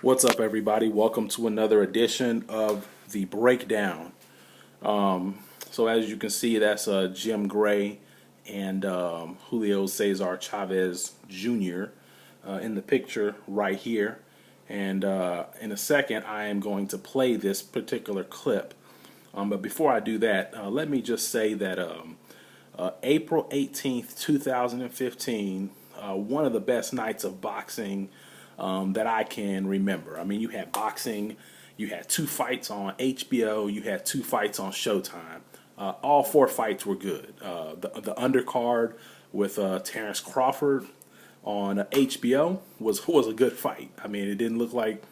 What's up, everybody? Welcome to another edition of the Breakdown. So as you can see, that's Jim Gray and Julio Caesar Chavez Jr. In the picture right here. And in a second, I am going to play this particular clip. But before I do that, let me just say that April 18th, 2015, one of the best nights of boxing that I can remember. I mean, you had boxing, you had two fights on HBO, you had two fights on Showtime. All four fights were good. The undercard with Terrence Crawford on HBO was a good fight. I mean, it didn't look like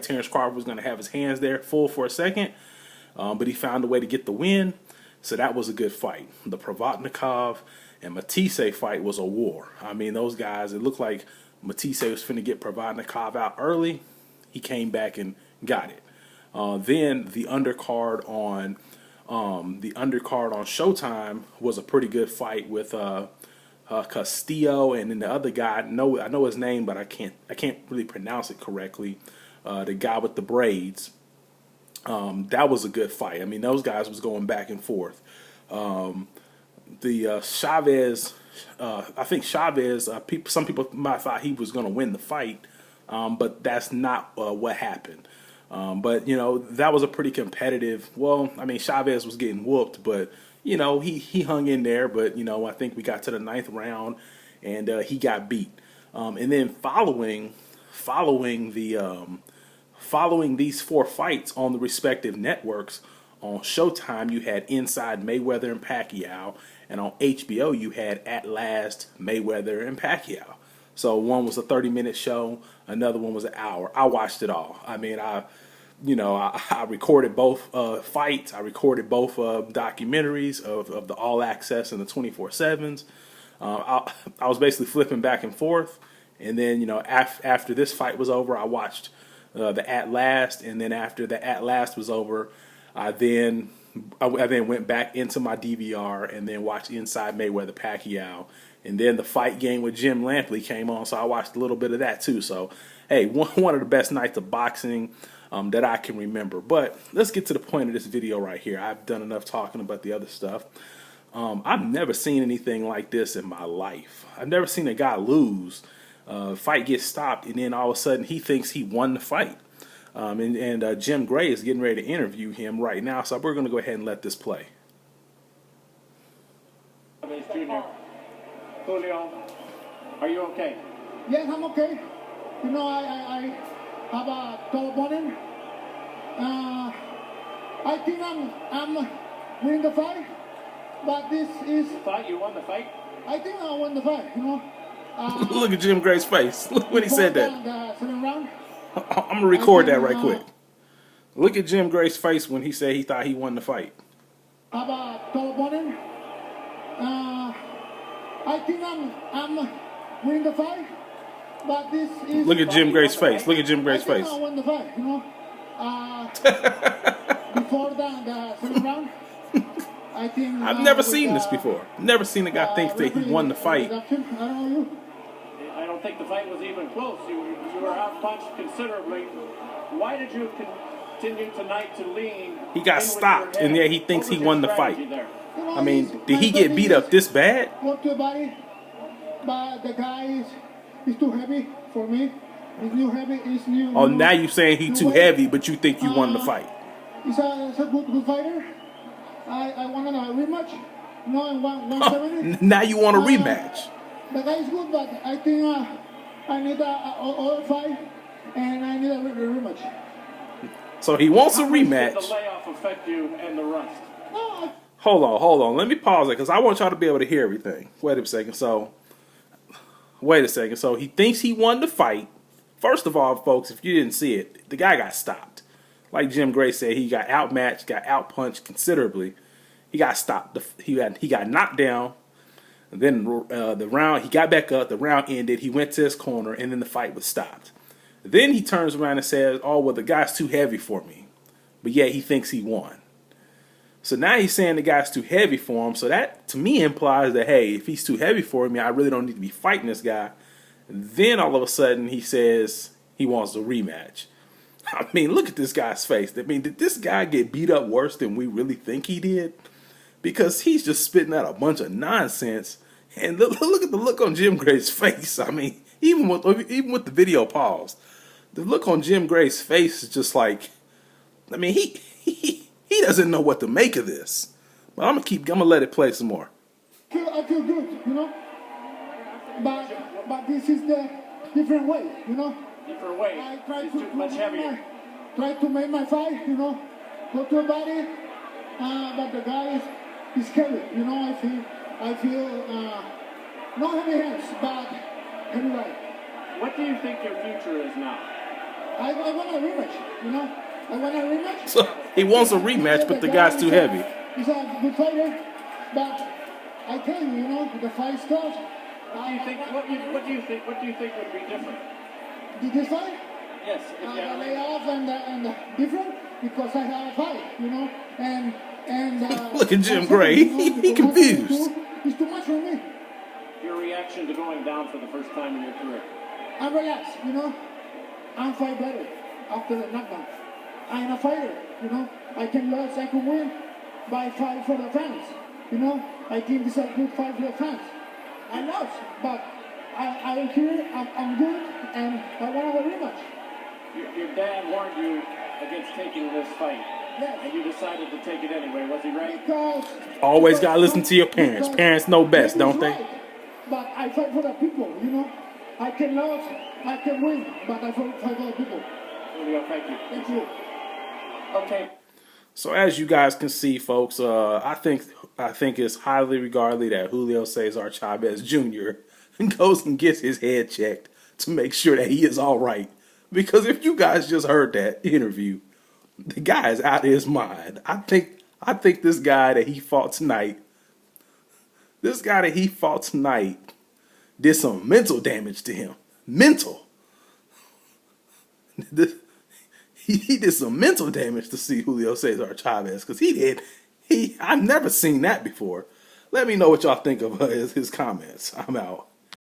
Terrence Crawford was going to have his hands there full for a second, but he found a way to get the win. So that was a good fight. The Provodnikov and Matisse fight was a war. I mean, those guys, it looked like Matisse was finna get Provodnikov out early. He came back and got it. Then the undercard on Showtime was a pretty good fight with Castillo, and then the other guy. I know his name, but I can't really pronounce it correctly. The guy with the braids. That was a good fight. I mean, those guys was going back and forth. The Chavez, I think Chavez, some people might have thought he was going to win the fight, but that's not what happened. But, you know, that was a pretty competitive, well, I mean, Chavez was getting whooped, but, you know, he hung in there. But, you know, I think we got to the ninth round, and he got beat. And then following these four fights on the respective networks, on Showtime you had Inside Mayweather and Pacquiao, and on HBO you had At Last Mayweather and Pacquiao. So one was a 30-minute show, another one was an hour. I watched it all. I mean, I recorded both fights. I recorded both documentaries of the All Access and the 24/7s. I was basically flipping back and forth, and then, you know, after this fight was over, I watched the At Last, and then after the At Last was over, I then went back into my DVR and then watched Inside Mayweather Pacquiao, and then the Fight Game with Jim Lampley came on, so I watched a little bit of that too. So, hey, one of the best nights of boxing that I can remember. But let's get to the point of this video right here. I've done enough talking about the other stuff. I've never seen anything like this in my life. I've never seen a guy lose. Fight gets stopped, and then all of a sudden he thinks he won the fight. And Jim Gray is getting ready to interview him right now, so we're going to go ahead and let this play. Junior. Julio, are you okay? Yes, I'm okay. You know, I have a tall opponent. I think I'm winning the fight, but this is... You thought you won the fight? I think I won the fight, you know. Look at Jim Gray's face. Look when he said that. The second round. I'm going to record that right quick. Look at Jim Gray's face when he said he thought he won the fight. I have a tall opponent. I think I'm winning the fight, but this is... Look at Jim Gray's face. Look at Jim Gray's face. I think I won the fight, you know. Before the second round, I think... I've never seen this before. Never seen a guy think that he won the fight. I don't know you. I don't think the fight was even close. You were outpunched considerably. Why did you continue tonight to lean? He got stopped, and yet he thinks he won the fight. You know, I mean, did he get beat up this bad? Work to the body, but the guy is too heavy for me. He's new heavy. He's new. Oh, now you're saying he's too heavy, but you think you won the fight. He's a good fighter. I want a rematch. No, in 170. Now you want a rematch. The guy is good, but I think I need a fight, and I need a rematch. So he wants a How much did rematch. the layoff affect you and the rust? No, Hold on. Let me pause it because I want y'all to be able to hear everything. Wait a second. So he thinks he won the fight. First of all, folks, if you didn't see it, the guy got stopped. Like Jim Gray said, he got outmatched, got outpunched considerably. He got stopped. He got knocked down. And then the round, he got back up. The round ended. He went to his corner, and then the fight was stopped. Then he turns around and says, "Oh, well, the guy's too heavy for me," but yet he thinks he won. So now he's saying the guy's too heavy for him. So that, to me, implies that, hey, if he's too heavy for me, I really don't need to be fighting this guy. Then all of a sudden he says he wants a rematch. I mean, look at this guy's face. I mean, did this guy get beat up worse than we really think he did? Because he's just spitting out a bunch of nonsense. And look at the look on Jim Gray's face. I mean, even with the video paused, the look on Jim Gray's face is just like, I mean, he doesn't know what to make of this. But I'm gonna let it play some more. I feel good, you know. But this is the different way, you know. Different way. I try It's too much heavier. Try to make my fight, you know. Go to a body, but the guy is heavy, you know. I feel not heavy hands, but heavy right. What do you think your future is now? I want a rematch, you know. I want a rematch. So he wants a rematch, but the guy's too heavy. He's a good fighter, but I tell you, you know, the fight starts. What do you think? What do you think? What do you think would be different? Did this fight? Yes. If you The had a layoff and different because I have a fight, you know, and Look at Jim Gray. He confused. It's too much for me. your reaction to going down for the first time in your career? I'm relaxed, you know. I'm fight better after the knockdown. I'm a fighter, you know. I can lose, I can win by fight for the fans, you know. I think this is a good fight for the fans. I lost, but I'm here, I'm good, and I want a rematch. Your dad warned you against taking this fight. Yes. And you decided to take it anyway. Was he right? Because Always gotta listen to your parents. Parents know best, don't they? Right. But I fight for the people, you know. I can lose, I can win, but I fight for the people. Julio, thank you. Thank you. Okay. So as you guys can see, folks, I think it's highly regarded that Julio Caesar Chavez Jr. goes and gets his head checked to make sure that he is all right. Because if you guys just heard that interview, the guy is out of his mind. I think this guy that he fought tonight, did some mental damage to him. Mental. He did some mental damage to see Julio Caesar Chavez, because I've never seen that before. Let me know what y'all think of his comments. I'm out.